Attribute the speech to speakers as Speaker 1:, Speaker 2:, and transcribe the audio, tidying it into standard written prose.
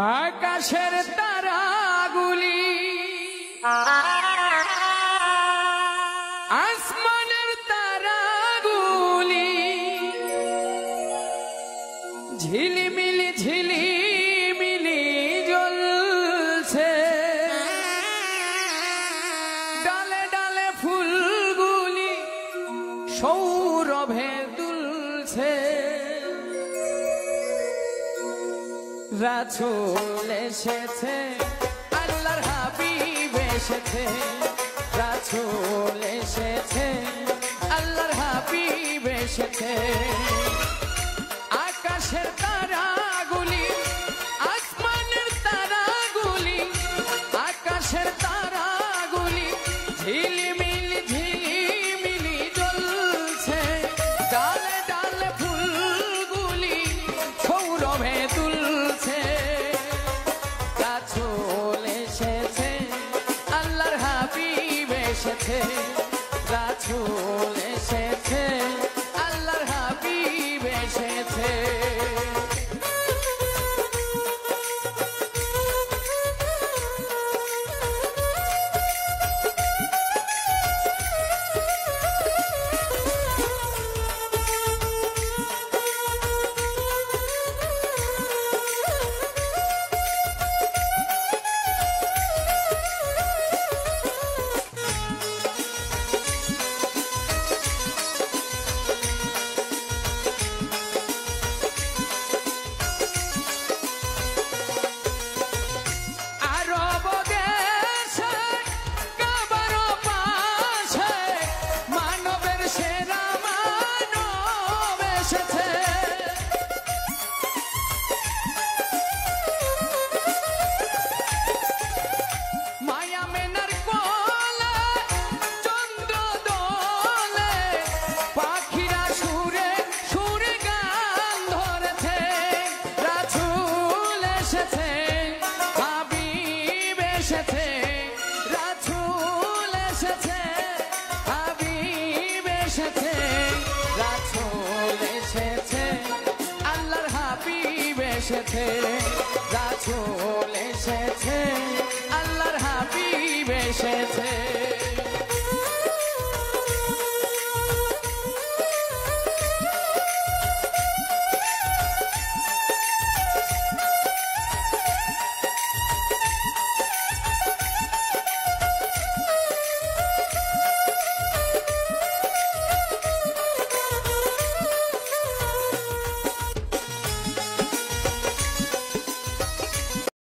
Speaker 1: আকাশের তারাগুলি আসমানের তারাগুলি ঝিলিমিলি ঝিলিমিলি জ্বলছে, ডালে ডালে ফুলগুলি সৌরভে দুলছে। রাসূল এসেছে, আল্লাহর হাবিব এসেছে। রাসূল এসেছে, আল্লাহর হাবিব এসেছে। আকাশের তারাগুলি আসমানের তারাগুলি, আকাশের তারাগুলি ঝিলিমিলি ঝিলিমিলি জ্বলছে, ডালে ডালে ফুলগুলি সৌরভে তুলছে। রাসূল এসেছে, আল্লাহর হাবিব এসেছে। রাসূল এসেছে, আল্লাহর হাবিব এসেছে। রাসূল এসেছে, আল্লাহর হাবিব এসেছে।